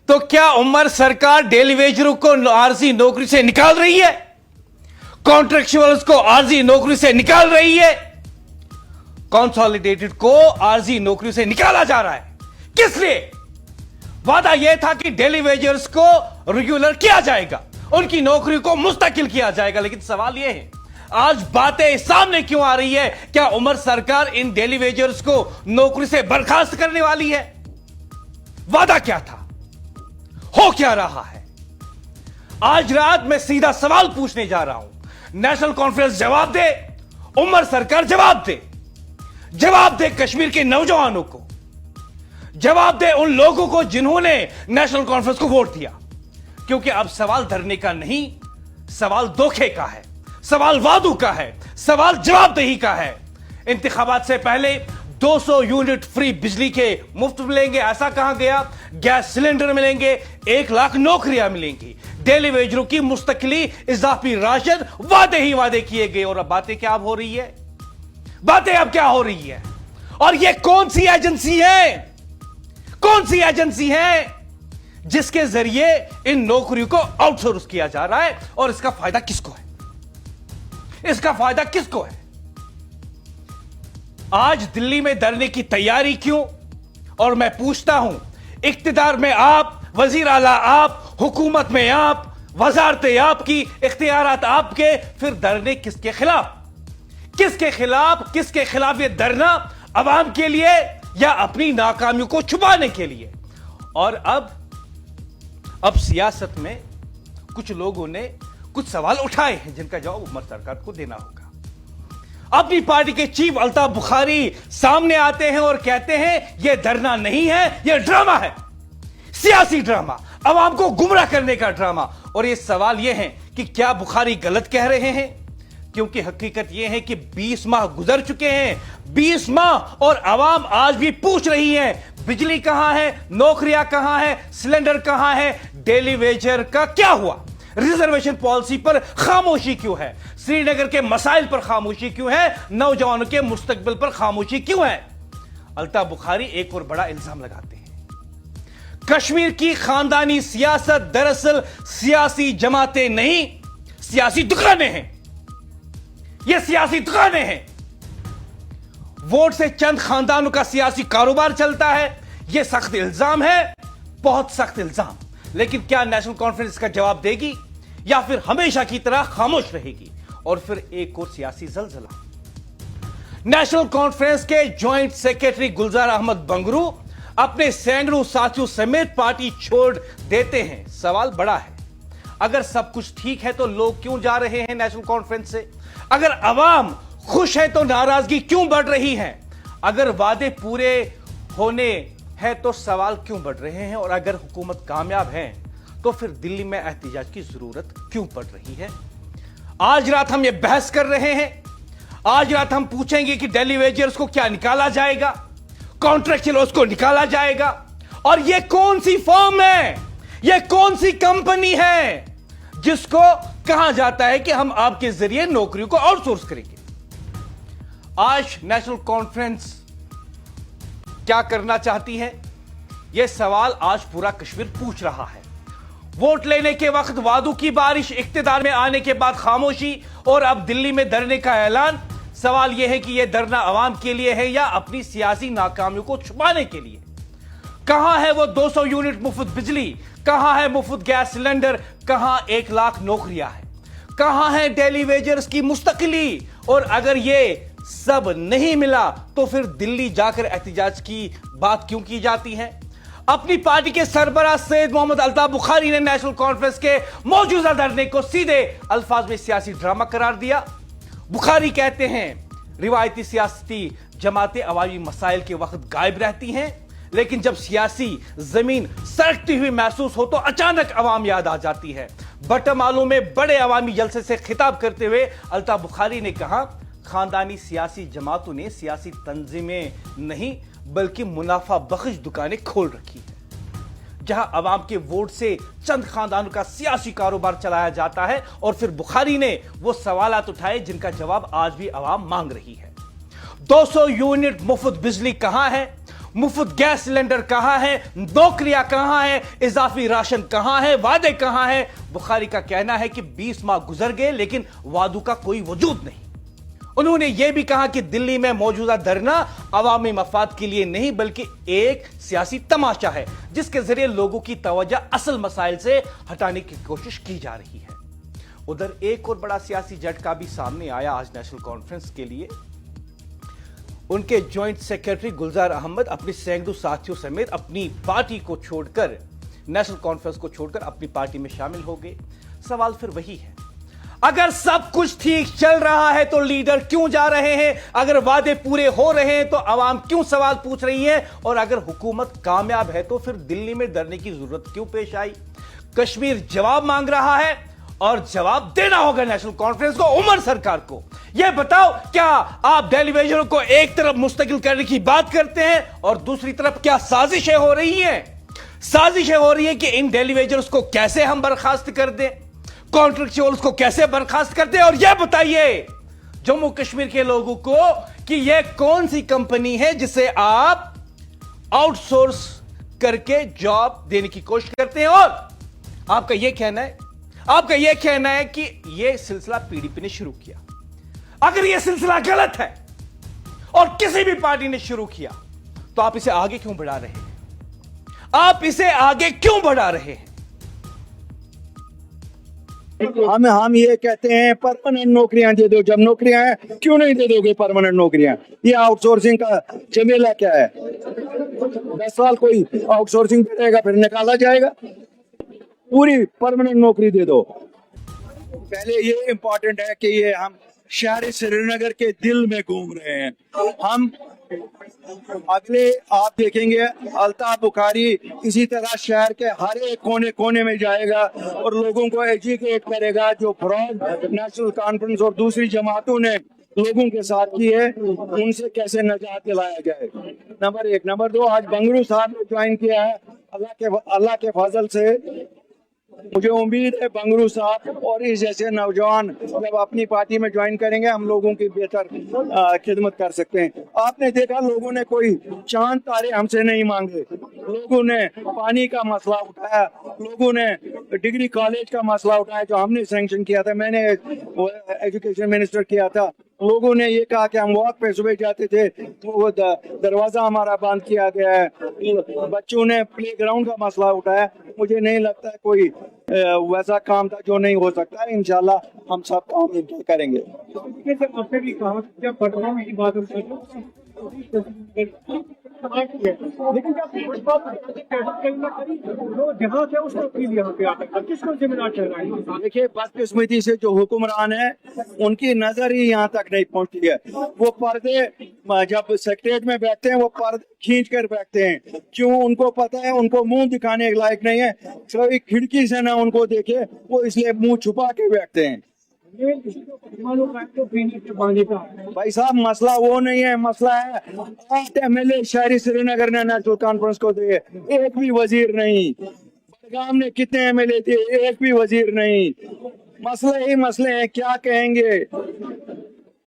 तो क्या उमर सरकार डेली वेजरों को आरजी नौकरी से निकाल रही है? कॉन्ट्रैक्चुअल्स को आरजी नौकरी से निकाल रही है? कंसोलिडेटेड को आरजी नौकरी से निकाला जा रहा है। किस लिए? वादा यह था कि डेली वेजर्स को रेगुलर किया जाएगा, उनकी नौकरी को मुस्तकिल किया जाएगा। लेकिन सवाल यह है, आज बातें सामने क्यों आ रही है? क्या उमर सरकार इन डेली वेजर्स को नौकरी से बर्खास्त करने वाली है? वादा क्या था? हो क्या रहा है? आज रात मैं सीधा सवाल पूछने जा रहा हूं। नेशनल कॉन्फ्रेंस जवाब दे, उमर सरकार जवाब दे। जवाब दे कश्मीर के नौजवानों को, जवाब दे उन लोगों को जिन्होंने नेशनल कॉन्फ्रेंस को वोट दिया। क्योंकि अब सवाल धरने का नहीं, सवाल धोखे का है, सवाल वादों का है, सवाल जवाबदेही का है। इंतखाबात से पहले 200 यूनिट फ्री बिजली के मुफ्त मिलेंगे, ऐसा कहा गया। गैस सिलेंडर मिलेंगे, 1 लाख नौकरियां मिलेंगी, डेली वेजरों की मुस्तकिली, इजाफी राशन, वादे ही वादे किए गए। और अब बातें क्या अब हो रही है? बातें अब क्या हो रही है? और ये कौन सी एजेंसी है, कौन सी एजेंसी है जिसके जरिए इन नौकरियों को आउटसोर्स किया जा रहा है? और इसका फायदा किसको है? इसका फायदा किसको है? आज दिल्ली में धरने की तैयारी क्यों? और मैं पूछता हूं, इख्तियार में आप, वजीर आला आप, हुकूमत में आप, वजारतें आपकी, इख्तियारात आपके, फिर धरने किसके खिलाफ? किसके खिलाफ? किसके खिलाफ ये धरना? अवाम के लिए या अपनी नाकामियों को छुपाने के लिए? और अब सियासत में कुछ लोगों ने कुछ सवाल उठाए हैं जिनका जवाब उमर सरकार को देना होगा। अपनी पार्टी के चीफ अल्ताफ बुखारी सामने आते हैं और कहते हैं यह धरना नहीं है, यह ड्रामा है, सियासी ड्रामा, अवाम को गुमराह करने का ड्रामा। और यह सवाल यह है कि क्या बुखारी गलत कह रहे हैं? क्योंकि हकीकत यह है कि 20 माह गुजर चुके हैं, 20 माह, और अवाम आज भी पूछ रही है बिजली कहां है, नौकरियां कहां है, सिलेंडर कहां है, डेली वेजर का क्या हुआ, रिजर्वेशन पॉलिसी पर खामोशी क्यों है, श्रीनगर के मसाइल पर खामोशी क्यों है, नौजवानों के मुस्तकबिल पर खामोशी क्यों है? अल्ताफ बुखारी एक और बड़ा इल्जाम लगाते हैं, कश्मीर की खानदानी सियासत दरअसल सियासी जमातें नहीं, सियासी दुकानें हैं। ये सियासी दुकानें हैं, वोट से चंद खानदानों का सियासी कारोबार चलता है। यह सख्त इल्जाम है, बहुत सख्त इल्जाम। लेकिन क्या नेशनल कॉन्फ्रेंस का जवाब देगी या फिर हमेशा की तरह खामोश रहेगी? और फिर एक और सियासी जलजला, नेशनल कॉन्फ्रेंस के जॉइंट सेक्रेटरी गुलजार अहमद बंगरू अपने सैकड़ों साथियों समेत पार्टी छोड़ देते हैं। सवाल बड़ा है, अगर सब कुछ ठीक है तो लोग क्यों जा रहे हैं नेशनल कॉन्फ्रेंस से? अगर अवाम खुश है तो नाराजगी क्यों बढ़ रही है? अगर वादे पूरे होने हैं तो सवाल क्यों बढ़ रहे हैं? और अगर हुकूमत कामयाब है तो फिर दिल्ली में एहतिजाज की जरूरत क्यों पड़ रही है? आज रात हम ये बहस कर रहे हैं। आज रात हम पूछेंगे कि डेली वेजर्स को क्या निकाला जाएगा, कॉन्ट्रैक्चुअल्स को निकाला जाएगा, और ये कौन सी फर्म है, ये कौन सी कंपनी है जिसको कहा जाता है कि हम आपके जरिए नौकरियों को आउटसोर्स करेंगे? आज नेशनल कॉन्फ्रेंस क्या करना चाहती है? यह सवाल आज पूरा कश्मीर पूछ रहा है। वोट लेने के वक्त वादों की बारिश, इख्तियार में आने के बाद खामोशी, और अब दिल्ली में धरने का ऐलान। सवाल यह है कि यह धरना अवाम के लिए है या अपनी सियासी नाकामियों को छुपाने के लिए? कहां है वो 200 यूनिट मुफ्त बिजली? कहां है मुफ्त गैस सिलेंडर? कहां 1 लाख नौकरियां हैं? कहां है डेली वेजर्स की मुस्तकिली? और अगर ये सब नहीं मिला तो फिर दिल्ली जाकर एहतिजाज की बात क्यों की जाती है? अपनी पार्टी के सरबराह सैयद मोहम्मद अल्ताफ बुखारी ने नेशनल कॉन्फ्रेंस के मौजूदा धरने को सीधे अल्फाज में सियासी ड्रामा करार दिया। बुखारी कहते हैं रिवायती सियासती जमातें अवामी मसाइल के वक्त गायब रहती हैं, लेकिन जब सियासी जमीन सरकती हुई महसूस हो तो अचानक अवाम याद आ जाती है। बटमालू में बड़े अवामी जलसे से खिताब करते हुए अल्ताफ बुखारी ने कहा, खानदानी सियासी जमातों ने सियासी तंजीमें नहीं बल्कि मुनाफा बख्श दुकानें खोल रखी है, जहां अवाम के वोट से चंद खानदानों का सियासी कारोबार चलाया जाता है। और फिर बुखारी ने वो सवालात उठाए जिनका जवाब आज भी अवाम मांग रही है। 200 यूनिट मुफ्त बिजली कहां है? मुफ्त गैस सिलेंडर कहां है, नौकरियां कहां है, इजाफी राशन कहां है, वादे कहां है। बुखारी का कहना है कि 20 माह गुजर गए लेकिन वादों का कोई वजूद नहीं। उन्होंने यह भी कहा कि दिल्ली में मौजूदा धरना अवामी मफाद के लिए नहीं बल्कि एक सियासी तमाशा है जिसके जरिए लोगों की तवज्जो असल मसाइल से हटाने की कोशिश की जा रही है। उधर एक और बड़ा सियासी झटका भी सामने आया आज नेशनल कॉन्फ्रेंस के लिए। उनके जॉइंट सेक्रेटरी गुलजार अहमद अपने सैकड़ों साथियों समेत अपनी पार्टी को छोड़कर, नेशनल कॉन्फ्रेंस को छोड़कर अपनी पार्टी में शामिल हो गए। सवाल फिर वही है, अगर सब कुछ ठीक चल रहा है तो लीडर क्यों जा रहे हैं? अगर वादे पूरे हो रहे हैं तो आवाम क्यों सवाल पूछ रही है? और अगर हुकूमत कामयाब है तो फिर दिल्ली में डरने की जरूरत क्यों पेश आई? कश्मीर जवाब मांग रहा है और जवाब देना होगा नेशनल कॉन्फ्रेंस को, उमर सरकार को। यह बताओ, क्या आप डेलीवेजनों को एक तरफ मुस्तकिल करने की बात करते हैं और दूसरी तरफ क्या साजिशें हो रही हैं? साजिशें हो रही है कि इन डेलीवेजर्स को कैसे हम बर्खास्त कर दें, कॉन्ट्रैक्चुअल्स को कैसे बर्खास्त करते हैं। और यह बताइए जम्मू कश्मीर के लोगों को कि यह कौन सी कंपनी है जिसे आप आउटसोर्स करके जॉब देने की कोशिश करते हैं। और आपका यह कहना है कि यह सिलसिला पीडीपी ने शुरू किया। अगर यह सिलसिला गलत है और किसी भी पार्टी ने शुरू किया तो आप इसे आगे क्यों बढ़ा रहे हैं? आप इसे आगे क्यों बढ़ा रहे हैं? हम ये कहते हैं परमानेंट नौकरियां दे दो। जब नौकरियां हैं क्यों नहीं दे दोगे परमानेंट नौकरियां? ये आउटसोर्सिंग का झमेला क्या है? 10 साल कोई आउटसोर्सिंग करेगा फिर निकाला जाएगा। पूरी परमानेंट नौकरी दे दो। पहले ये इम्पोर्टेंट है कि ये हम शहर श्रीनगर के दिल में घूम रहे हैं। हम अगले आप देखेंगे अल्ताफ बुखारी इसी तरह शहर के हर एक कोने कोने में जाएगा और लोगों को एजुकेट करेगा जो फ्रॉड नेशनल कॉन्फ्रेंस और दूसरी जमातों ने लोगों के साथ की है उनसे कैसे निजात दिलाया जाए। नंबर 1। नंबर 2, आज बंगरू साहब ने ज्वाइन किया है। अल्लाह के फजल से मुझे उम्मीद है बंगरू साहब और इस जैसे नौजवान जब अपनी पार्टी में ज्वाइन करेंगे हम लोगों की बेहतर खिदमत कर सकते हैं। आपने देखा लोगों ने कोई चांद तारे हमसे नहीं मांगे। लोगों ने पानी का मसला उठाया, लोगों ने डिग्री कॉलेज का मसला उठाया जो हमने सैंक्शन किया था, मैंने एजुकेशन मिनिस्टर किया था। लोगों ने ये कहा कि हम वॉक पे सुबह जाते थे तो वो दरवाजा हमारा बंद किया गया है। बच्चों ने प्ले ग्राउंड का मसला उठाया। मुझे नहीं लगता है कोई वैसा काम था जो नहीं हो सकता। इंशाल्लाह हम सब काम करेंगे। आपने भी कहा जब पटना में ही बात लेकिन जहाँ से उसको किसको जिम्मेदार ठहरा है? देखिए बदकिस्मती से जो हुक्मरान है उनकी नजर ही यहाँ तक नहीं पहुँचती है। वो पर्दे जब सेक्रेटरीट में बैठते हैं वो पर्दे खींच कर बैठते हैं। क्यों? उनको पता है उनको मुंह दिखाने के लायक नहीं है। कोई खिड़की से ना उनको देखे वो इसलिए मुंह छुपा के बैठते हैं। भाई साहब मसला वो नहीं है, मसला है 8 MLA शहरी श्रीनगर ने नेशनल कॉन्फ्रेंस को दिए, एक भी वजीर नहीं। बडगाम ने कितने MLA दिए, एक भी वजीर नहीं। मसले ही मसले हैं, क्या कहेंगे।